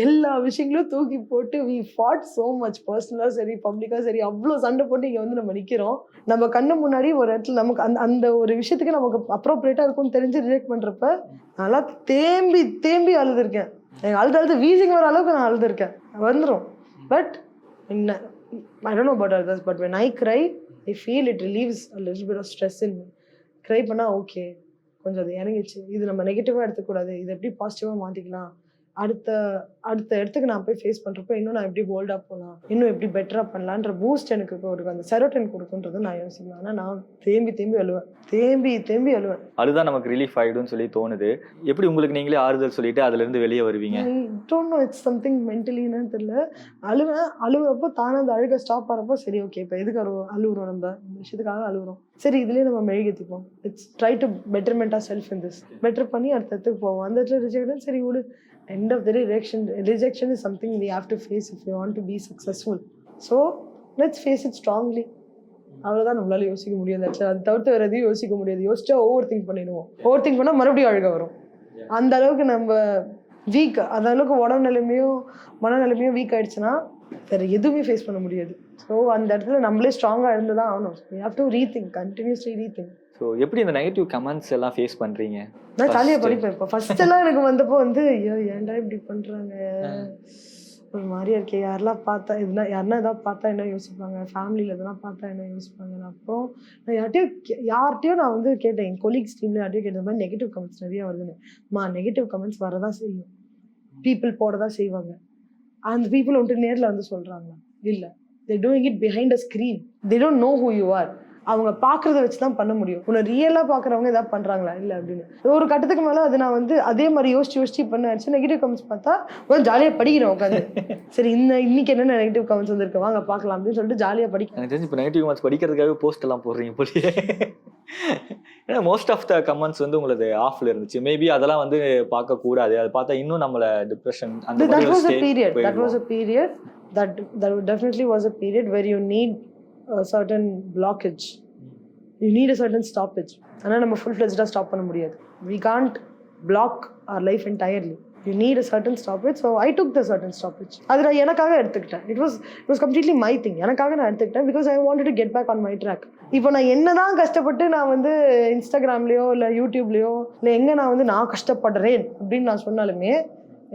எல்லா விஷயங்களும் தூக்கி போட்டு வி ஃபாட் ஸோ மச், பர்சனலாக சரி பப்ளிக்காக சரி, அவ்வளோ சண்டை போட்டு இங்கே வந்து நம்ம நிற்கிறோம். நம்ம கண்ணு முன்னாடி ஒரு இடத்துல நமக்கு அந்த ஒரு விஷயத்துக்கு நமக்கு அப்ரோப்ரியேட்டாக இருக்கும்னு தெரிஞ்சு ரிஜெக்ட் பண்ணுறப்ப நல்லா தேம்பி அழுதுருக்கேன். எனக்கு அழுது வீசிங் வர அளவுக்கு நான் அழுதுருக்கேன், வந்துடும். But I don't know about others, but when I cry, I feel it relieves a little bit of stress in me. Cry பண்ணால் ஓகே கொஞ்சம் அது இறங்கிச்சு, இது நம்ம நெகட்டிவாக எடுத்துக்கூடாது, இது எப்படி பாசிட்டிவாக மாற்றிக்கலாம், அடுத்த இடத்துக்கு நான் போய் ஃபேஸ் பண்ணுறப்போ இன்னும் நான் எப்படி போல்டாக போகலாம், இன்னும் எப்படி பெட்டராக பண்ணலான்ற பூஸ்ட் எனக்கு ஒரு அந்த செரோட்டின் கொடுக்குன்றது நான் யோசிக்கலாம். ஆனால் நான் தேம்பி அழுவேன். அதுதான் நமக்கு ரிலீஃப் ஆகிடும்னு சொல்லி தோணுது. எப்படி உங்களுக்கு நீங்களே ஆறுதல் சொல்லிட்டு அதுலேருந்து வெளியே வருவீங்க? I don't know, it's something மென்டலின்னு தெரியல. அழுகுறப்போ தானே அந்த அழுக ஸ்டாப் ஆகிறப்போ சரி ஓகே இப்போ எதுக்கு அழுகுறோம், நம்ம இந்த விஷயத்துக்காக அழுகுறோம், சரி இதுலேயே நம்ம மெழுகேற்றிப்போம், it's try to betterment of self in this, better பண்ணி அடுத்த இடத்துக்கு போவோம். அந்த இடத்துல ரிஜெக்ட் சரி விடு, end of the day rejection is something we have to face if we want to be successful, so let's face it strongly. அவ்வளோதான் நம்மளால யோசிக்க முடியும் அந்த இடத்துல, அது தவிர்த்து வேறு எதையும் யோசிக்க முடியாது. யோசிச்சா ஓவர் திங்க் பண்ணிடுவோம், ஓவர் திங்க் பண்ணால் மறுபடியும் அழுக வரும். அந்த அளவுக்கு நம்ம வீக், அந்த அளவுக்கு மனநிலைமையும் வீக் ஆயிடுச்சுன்னா வேறு எதுவுமே ஃபேஸ் பண்ண முடியாது. ஸோ அந்த இடத்துல நம்மளே ஸ்ட்ராங்காக இருந்து தான் ஆகணும். we have to rethink, continuously rethink. So எப்படி இந்த நெகட்டிவ் கமெண்ட்ஸ் எல்லாம் ஃபேஸ் பண்ணுறீங்க? நான் ஜாலியாக படிப்பேன். இப்போ ஃபர்ஸ்ட் எல்லாம் எனக்கு வந்தப்போ வந்து ஐயோ ஏன்டா இப்படி பண்ணுறாங்க, ஒரு மாதிரியா இருக்கே, யாரெல்லாம் பார்த்தா எதுனா யாருன்னா எதாவது பார்த்தா என்ன யோசிப்பாங்க, ஃபேமிலியில் எதனா பார்த்தா என்ன யோசிப்பாங்கன்னு. அப்புறம் நான் யார்கிட்டயும் நான் வந்து கேட்டேன், என் கொலீக்ஸ் டீமில் யார்ட்டையும் கேட்ட மாதிரி நெகட்டிவ் கமெண்ட்ஸ் நிறைய வருதுன்னு. நெகட்டிவ் கமெண்ட்ஸ் வரதான் செய்யும், பீப்புள் போட தான் செய்வாங்க. அந்த பீப்புள் வந்துட்டு நேரில் வந்து சொல்கிறாங்களா? இல்லை, they doing it behind a screen. they don't know who you are. அவங்க பார்க்குறத வச்சு தான் பண்ண முடியும். உன்னை ரியலாக பார்க்குறவங்க எதாவது பண்ணுறாங்களா இல்லை அப்படின்னு. ஒரு கட்டத்துக்கு மேலே அது நான் வந்து அதே மாதிரி யோசிச்சு பண்ண ஆச்சு. நெகட்டிவ் கமெண்ட்ஸ் பார்த்தா ஜாலியாக படிக்கிறேன் உட்காந்து. சரி, இன்னைக்கு என்னென்ன நெகட்டிவ் கமெண்ட்ஸ் வந்திருக்கு, வாங்க பார்க்கலாம் அப்படின்னு சொல்லிட்டு ஜாலியாக படிக்கிறேன். எனக்கு தெரிஞ்சு இப்போ நெகட்டிவ் கமெண்ட்ஸ் படிக்கிறதுக்காக போஸ்ட் எல்லாம் போடுறீங்க போலியே. ஏன்னா மோஸ்ட் ஆஃப் த கமெண்ட்ஸ் வந்து உங்களுக்கு ஆஃப்ல இருந்துச்சு. மேபி அதெல்லாம் வந்து பார்க்கக்கூடாது, அதை பார்த்தா இன்னும் நம்மள டிப்ரெஷன் அந்த that was a period that definitely was a period where you need a certain blockage, you need a certain stoppage. ஆனால் நம்ம full-fledged ஸ்டாப் பண்ண முடியாது. We can't block our life entirely. You need a certain stoppage. So I took the certain stoppage. அது நான் எனக்காக எடுத்துக்கிட்டேன். It was completely my thing. எனக்காக நான் எடுத்துக்கிட்டேன் because I wanted to get back on my track. இப்போ நான் என்னதான் கஷ்டப்பட்டு நான் வந்து இன்ஸ்டாகிராம்லேயோ இல்லை யூடியூப்லேயோ இல்லை எங்கே நான் வந்து நான் கஷ்டப்படுறேன் அப்படின்னு நான் சொன்னாலுமே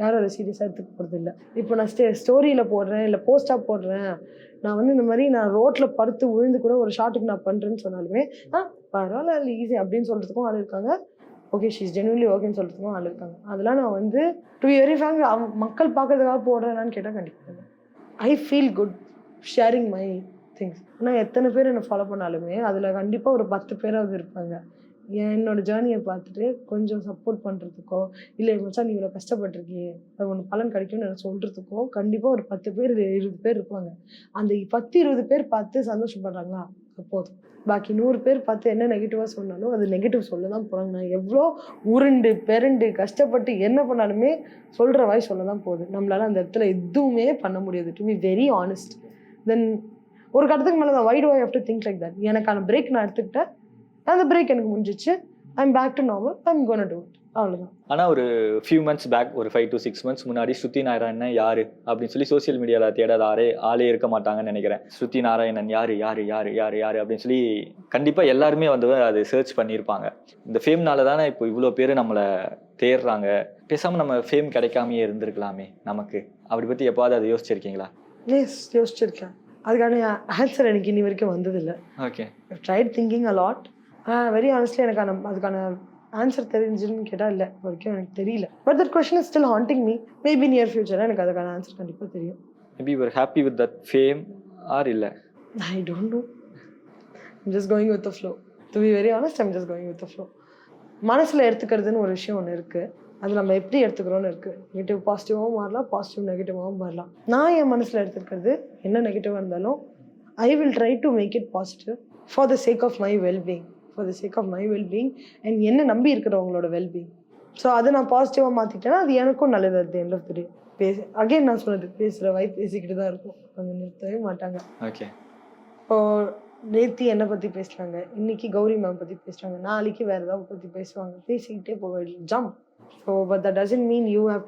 யாரும் அதை சீரியஸாக எடுத்துக்க போகிறது இல்லை. இப்போ நான் ஸ்டோரியில் போடுறேன் இல்லை போஸ்ட்டாக போடுறேன், நான் வந்து இந்த மாதிரி நான் ரோட்டில் படுத்து விழுந்து கூட ஒரு ஷார்ட்டுக்கு நான் பண்ணுறேன்னு சொன்னாலுமே பரவாயில்ல, இல்லை ஈஸி அப்படின்னு சொல்கிறதுக்கும் ஆள் இருக்காங்க. ஓகே, ஷீஸ் ஜென்யூன்லி ஓகேன்னு சொல்கிறதுக்கும் ஆள் இருக்காங்க. அதெல்லாம் நான் வந்து டு பி வெரி ஃப்ராங்க் மக்கள் பார்க்கறதுக்காக போடுறேன்னு கேட்டால் கண்டிப்பாக I feel good sharing my things. ஆனால் எத்தனை பேர் என்னை ஃபாலோ பண்ணாலுமே அதில் கண்டிப்பாக ஒரு 10 பேராவது இருப்பாங்க என்னோட ஜேர்னியை பார்த்துட்டு கொஞ்சம் சப்போர்ட் பண்ணுறதுக்கோ இல்லை மச்சான் நீ இவ்வளோ கஷ்டப்பட்டிருக்கியே அது ஒன்று பலன் கிடைக்கும்னு எனக்கு சொல்கிறதுக்கோ கண்டிப்பாக ஒரு 10 பேர் 20 பேர் இருப்பாங்க. அந்த 10-20 பேர் பார்த்து சந்தோஷப்படுறாங்களா போதும். பாக்கி 100 பேர் பார்த்து என்ன நெகட்டிவாக சொன்னாலும் அது நெகட்டிவ் சொல்ல தான் போகிறாங்க. நான் எவ்வளோ உருண்டு பெரண்டு கஷ்டப்பட்டு என்ன பண்ணாலுமே சொல்கிற வாய் சொல்ல தான் போகுது. நம்மளால அந்த இடத்துல எதுவுமே பண்ண முடியாது. To be very honest. Then ஒரு கட்டத்துக்கு மேலே தான் why to I have to think like that. எனக்கான பிரேக் நான் எடுத்துக்கிட்டேன், அந்த பிரேக் எனக்கு முடிஞ்சிச்சு. I'm back to normal, I'm gonna do it, அவ்வளோதான். ஆனால் ஒரு ஃபியூ மந்த்ஸ் பேக், ஒரு 5 to 6 months முன்னாடி ஸ்ருதி நாராயணன் யாரு அப்படின்னு சொல்லி சோசியல் மீடியாவில் தேடாத ஆளே இருக்க மாட்டாங்கன்னு நினைக்கிறேன். ஸ்ருதி நாராயணன் யாரு யாரு யாரு யாரு யாரு அப்படின்னு சொல்லி கண்டிப்பாக எல்லாருமே வந்து அது சர்ச் பண்ணியிருப்பாங்க. இந்த ஃபேம்னால தானே இப்போ இவ்வளோ பேர் நம்மளை தேடுறாங்க. பேசாமல் நம்ம ஃபேம் கிடைக்காமையே இருந்திருக்கலாமே நமக்கு. அப்படி பற்றி எப்போவாது அதை யோசிச்சிருக்கீங்களா? எஸ், யோசிச்சிருக்கேன். அதுக்கான ஆன்சர் எனக்கு இன்னி வரைக்கும் வந்ததில்லை. Okay, tried thinking a lot. Very honestly எனக்கு அதுக்கான ஆன்சர் தெரிஞ்சுன்னு கேட்டால் இல்லை, வரைக்கும் எனக்கு தெரியல. But that question is still haunting me. Maybe near ஃபியூச்சரில் எனக்கு அதுக்கான ஆன்சர் கண்டிப்பாக தெரியும். Maybe you are happy with that fame or இல்லை? I don't know. I'm just going with the flow. To be very honest, I'm just going with the flow. மனசில் எடுத்துக்கிறதுன்னு ஒரு விஷயம் ஒன்று இருக்குது. அது நம்ம எப்படி எடுத்துக்கிறோன்னு இருக்குது. நெகட்டிவ் பாசிட்டிவாகவும் மாறலாம், பாசிட்டிவ் நெகட்டிவாகவும் மாறலாம். நான் என் மனசில் எடுத்துக்கிறது என்ன நெகட்டிவாக இருந்தாலும் I will try to make it positive for the sake of my wellbeing, for the sake of my wellbeing and என்ன நம்பி இருக்கிறவங்களோட வெல்பீயிங். ஸோ அதை நான் பாசிட்டிவாக மாற்றிட்டேன்னா அது எனக்கும் நல்லது. At the end of the day again நான் சொன்னது, பேசுகிற வாய் பேசிக்கிட்டு தான் இருக்கும், அவங்க நிறுத்தவே மாட்டாங்க. ஓகே, இப்போது நேத்தி என்னை பற்றி பேசுகிறாங்க, இன்னைக்கு கௌரி மேம் பற்றி பேசுகிறாங்க, நாளைக்கு வேறு ஏதாவது பற்றி பேசுவாங்க, பேசிக்கிட்டே போக jump. So, but that doesn't mean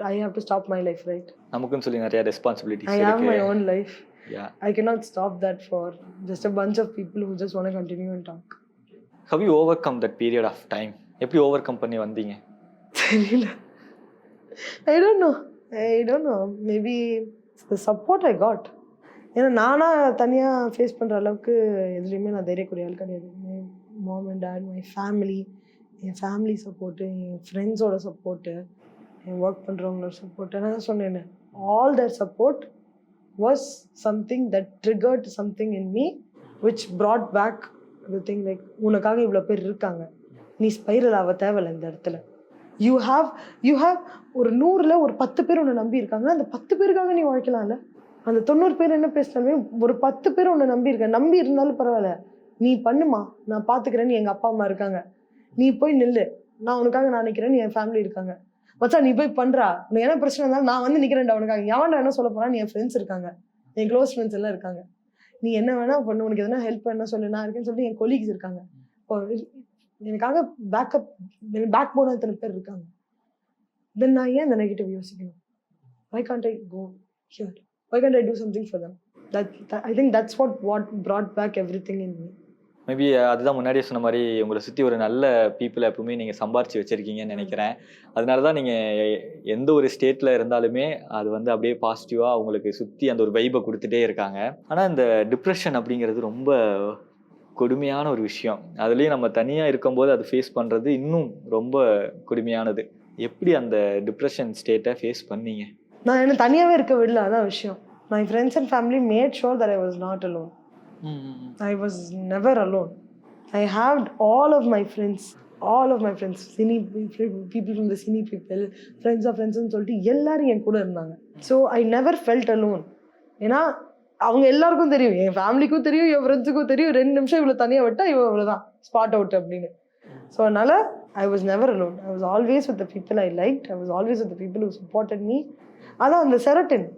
I have to stop my life, right? நமக்குன்னு சொல்லி நிறைய ரெஸ்பான்சிபிலிட்டிஸ் I இருக்கு. have my own life. Yeah. I cannot stop that for just a bunch of people who just want to continue and talk. How you overcome that period of time? எப்படி overcome பண்ணி வந்தீங்க? தெரியல. I don't know. Maybe the support I got. ஏன்னா நானாக தனியாக face பண்ணுற அளவுக்கு எதுலேயுமே நான் தைரியக்கூடிய ஆள் கிடையாது. My mom and dad, my family, என் ஃபேமிலி சப்போர்ட்டு, என் ஃப்ரெண்ட்ஸோட சப்போர்ட்டு, என் ஒர்க் பண்ணுறவங்களோட சப்போர்ட்டு. நான் சொன்னேன், all that support was something that triggered something in me which brought back the thing like உனக்காக இவ்வளோ பேர் இருக்காங்க, நீ ஸ்பைரல் ஆக தேவையில்லை இந்த இடத்துல. யூ ஹாவ் ஒரு 100ல் ஒரு 10 பேர் உன்னை நம்பி இருக்காங்கன்னா அந்த 10 பேருக்காக நீ உழைக்கலாம்ல. அந்த 90 பேர் என்ன பேசினாலுமே ஒரு 10 பேர் உன்னை நம்பி இருந்தாலும் பரவாயில்ல, நீ பண்ணுமா, நான் பார்த்துக்கிறேன்னு எங்கள் அப்பா அம்மா இருக்காங்க, நீ போய் நில்லு, நான் உனக்காக நான் நிற்கிறேன்னு என் ஃபேமிலி இருக்காங்க, மச்சா நீ போய் பண்ணுறா, உனக்கு என்ன பிரச்சனை இருந்தாலும் நான் வந்து நிற்கிறேன்டா உனக்காக. எவன்டா என்ன சொல்ல போனா, நீ என் ஃப்ரெண்ட்ஸ் இருக்காங்க, என் க்ளோஸ் ஃப்ரெண்ட்ஸ் எல்லாம் இருக்காங்க, நீ என்ன வேணா பண்ணு, உனக்கு எதனா ஹெல்ப் பண்ண சொல்லு, நான் இருக்கேன்னு சொல்லிட்டு என் கொலீக்ஸ் இருக்காங்க, இப்போ எனக்காக பேக் போன இத்தனை பேர் இருக்காங்க. தென் நான் ஏன் அந்த நெகட்டிவ் யோசிக்கணும்? Why can't I go here? Why can't I do something for them? I think that's what brought back everything in me. Maybe அதுதான் முன்னாடியே சொன்ன மாதிரி உங்களை சுற்றி ஒரு நல்ல பீப்புளை எப்பவுமே நீங்கள் சம்பாரிச்சு வச்சுருக்கீங்கன்னு நினைக்கிறேன். அதனால தான் நீங்கள் எந்த ஒரு ஸ்டேட்டில் இருந்தாலுமே அது வந்து அப்படியே பாசிட்டிவாக உங்களுக்கு சுற்றி அந்த ஒரு வைபை கொடுத்துட்டே இருக்காங்க. ஆனால் இந்த டிப்ரெஷன் அப்படிங்கிறது ரொம்ப கொடுமையான ஒரு விஷயம். அதுலேயும் நம்ம தனியாக இருக்கும்போது அது ஃபேஸ் பண்ணுறது இன்னும் ரொம்ப கொடுமையானது. எப்படி அந்த டிப்ரெஷன் ஸ்டேட்டை ஃபேஸ் பண்ணீங்க? நான் என்ன தனியாகவே இருக்க விடல, அதான் விஷயம். My friends and family mate sure that I was not alone. I was never alone. I had all of my friends, cine people from the cine people, friends of friends ன்னு சொல்லிட்டு எல்லாரும் என் கூட இருந்தாங்க. So I never felt alone. ஏன்னா அவங்க எல்லாருக்கும் தெரியும், என் ஃபேமிலிக்கும் தெரியும், என் ஃப்ரெண்ட்ஸுக்கும் தெரியும், 2 நிமிஷம் இவ்வளோ தனியாக விட்டா இவ அவ்வளோதான் ஸ்பாட் அவுட் அப்படின்னு. ஸோ அதனால I was never alone. I was always with the people I liked. I was always with the people who supported me. அதான் அந்த செரட்டின்.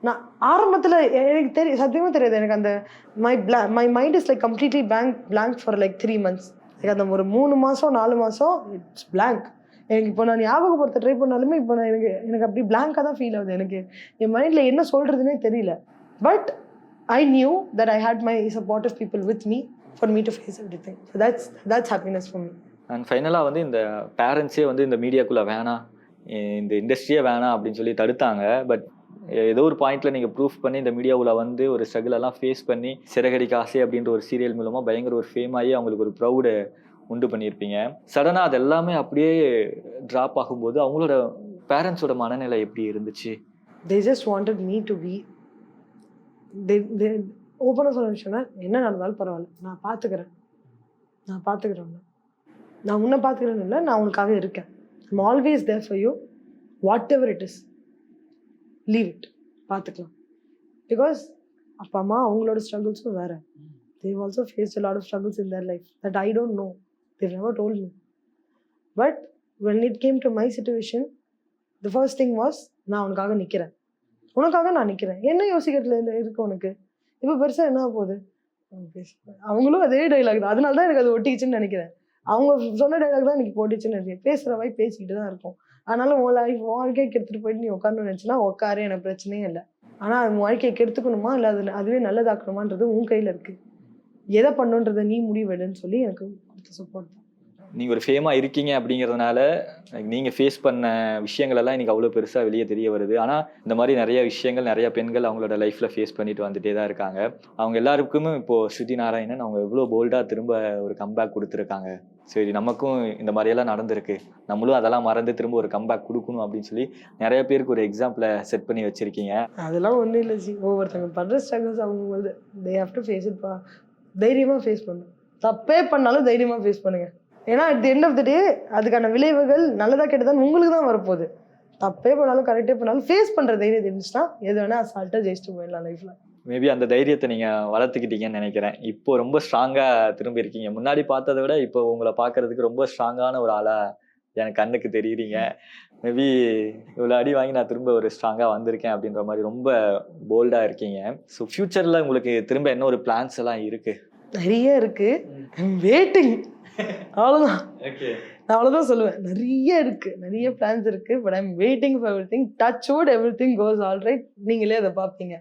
நான் ஆரம்பத்தில் எனக்கு சத்தியமாக தெரியாது எனக்கு அந்த my mind is like completely blank for like 3 months. எனக்கு அந்த ஒரு 3 மாதம் 4 மாதம் இட்ஸ் blank. எனக்கு இப்போ நான் ஞாபகப்படுத்த ட்ரை பண்ணாலுமே இப்போ நான் எனக்கு அப்படி பிளாங்காக தான் ஃபீல் ஆகுது. எனக்கு என் மைண்டில் என்ன சொல்கிறதுனே தெரியல. But I knew that I had my supportive people with me for me to face everything. So that's happiness for me. And ஃபைனலாக வந்து இந்த பேரண்ட்ஸே வந்து இந்த மீடியாக்குள்ளே வேணாம், இந்த இண்டஸ்ட்ரியே வேணாம் அப்படின்னு சொல்லி தடுத்தாங்க. பட் ஏதோ ஒரு பாயிண்ட்ல நீங்கள் ப்ரூஃப் பண்ணி இந்த மீடியாவில் வந்து ஒரு ஸ்ட்ரகிளெல்லாம் ஃபேஸ் பண்ணி சிறகடிக்க ஆசை அப்படின்ற ஒரு சீரியல் மூலமாக பயங்கர ஒரு ஃபேம் ஆகி அவங்களுக்கு ஒரு ப்ரௌடு உண்டு பண்ணியிருப்பீங்க. சடனாக அது எல்லாமே அப்படியே ட்ராப் ஆகும்போது அவங்களோட பேரண்ட்ஸோட மனநிலை எப்படி இருந்துச்சு? They just wanted me to be ஓப்பனாக சொல்ல விஷயம்னா, என்ன நடந்தாலும் பரவாயில்ல, நான் பார்த்துக்கிறேன் நான் உன்னை பார்த்துக்கிறேன்னு இல்லை, நான் உனக்காக இருக்கேன். I'm always there for you, whatever it is. Leave it, பார்த்துக்கலாம். பிகாஸ் அப்பா அம்மா அவங்களோட ஸ்ட்ரகிள்ஸும் வேறு. They also faced a lot of struggles in their life that I don't know. They've never told me. But when it came to my situation, the first thing was, நான் உனக்காக நிற்கிறேன், நான் நிற்கிறேன். என்ன யோசிக்கிறதுல இருக்கு உனக்கு? இப்போ பெருசாக என்ன போகுது? அவங்களும் அதே டைலாக் தான். அதனால தான் எனக்கு அது ஒட்டிச்சுன்னு நினைக்கிறேன். அவங்க சொன்ன டைலாக் தான் எனக்கு போட்டுச்சுன்னு நினைக்கிறேன். பேசுகிற வாய் பேசிக்கிட்டு தான் இருக்கும். அதனால உன் வாழ்க்கைக்கு எடுத்துகிட்டு போயிட்டு நீ உட்காரணும்னு நினச்சினா உட்காரு, எனக்கு பிரச்சனையே இல்லை. ஆனால் அது வாழ்க்கைக்கு எடுத்துக்கணுமா இல்லை அதுவே நல்லதாக்கணுமான்றது உன் கையில் இருக்குது. எதை பண்ணுன்றதை நீ முடிவெடுன்னு சொல்லி எனக்கு கொடுத்த சப்போர்ட் தான். நீங்கள் ஒரு ஃபேமாக இருக்கீங்க அப்படிங்கிறதுனால நீங்கள் ஃபேஸ் பண்ண விஷயங்கள் எல்லாம் இன்றைக்கி அவ்வளோ பெருசாக வெளியே தெரிய வருது. ஆனால் இந்த மாதிரி நிறைய விஷயங்கள் நிறைய பெண்கள் அவங்களோட லைஃப்பில் ஃபேஸ் பண்ணிட்டு வந்துட்டே தான் இருக்காங்க. அவங்க எல்லாருக்குமே இப்போது ஸ்ருதி நாராயணன் அவங்க எவ்வளோ போல்டாக திரும்ப ஒரு கம்பேக் கொடுத்துருக்காங்க. சரி, நமக்கும் இந்த மாதிரியெல்லாம் நடந்திருக்கு, நம்மளும் அதெல்லாம் மறந்து திரும்ப ஒரு கம்பேக் கொடுக்கணும் அப்படின்னு சொல்லி நிறைய பேருக்கு ஒரு எக்ஸாம்பிளை செட் பண்ணி வச்சுருக்கீங்க. அதெல்லாம் ஒன்றும் இல்லை ஜி. ஒவ்வொருத்தங்க படுற ஸ்ட்ரகிள்ஸ் அவங்க they have to face it. தைரியமாக ஃபேஸ் பண்ணணும். தப்பே பண்ணாலும் தைரியமாக ஃபேஸ் பண்ணுங்கள். ஏன்னா at the end of the day அதுக்கான விளைவுகள் நல்லதாக கெட்டதான் உங்களுக்கு தான் வரப்போகுது. தப்பே பண்ணாலும் கரெக்டே பண்ணாலும் ஃபேஸ் பண்ணுற தைரியம் இருந்துச்சுன்னா எது வேணால் அசால்ட்டாக ஜெயிச்சுட்டு போயிடலாம் லைஃப்பில். மேபி அந்த தைரியத்தை நீங்கள் வளர்த்துக்கிட்டீங்கன்னு நினைக்கிறேன். இப்போ ரொம்ப ஸ்ட்ராங்காக திரும்பி இருக்கீங்க. முன்னாடி பார்த்ததை விட இப்போ உங்களை பார்க்கறதுக்கு ரொம்ப ஸ்ட்ராங்கான ஒரு ஆளாக எனக்கு கண்ணுக்கு தெரியுறீங்க. மேபி இவ்வளோ அடி வாங்கி நான் திரும்ப ஒரு ஸ்ட்ராங்காக வந்திருக்கேன் அப்படின்ற மாதிரி ரொம்ப போல்டாக இருக்கீங்க. ஸோ ஃப்யூச்சரில் உங்களுக்கு திரும்ப என்ன ஒரு பிளான்ஸ் எல்லாம் இருக்குது? நிறைய இருக்குது, வெயிட்டிங். அவ்வளோதான், நான் அவ்வளோதான் சொல்லுவேன். நிறைய பிளான்ஸ் இருக்குது. But I'm waiting for everything. Touch wood, everything goes all right. நீங்களே அதை பார்ப்பீங்க.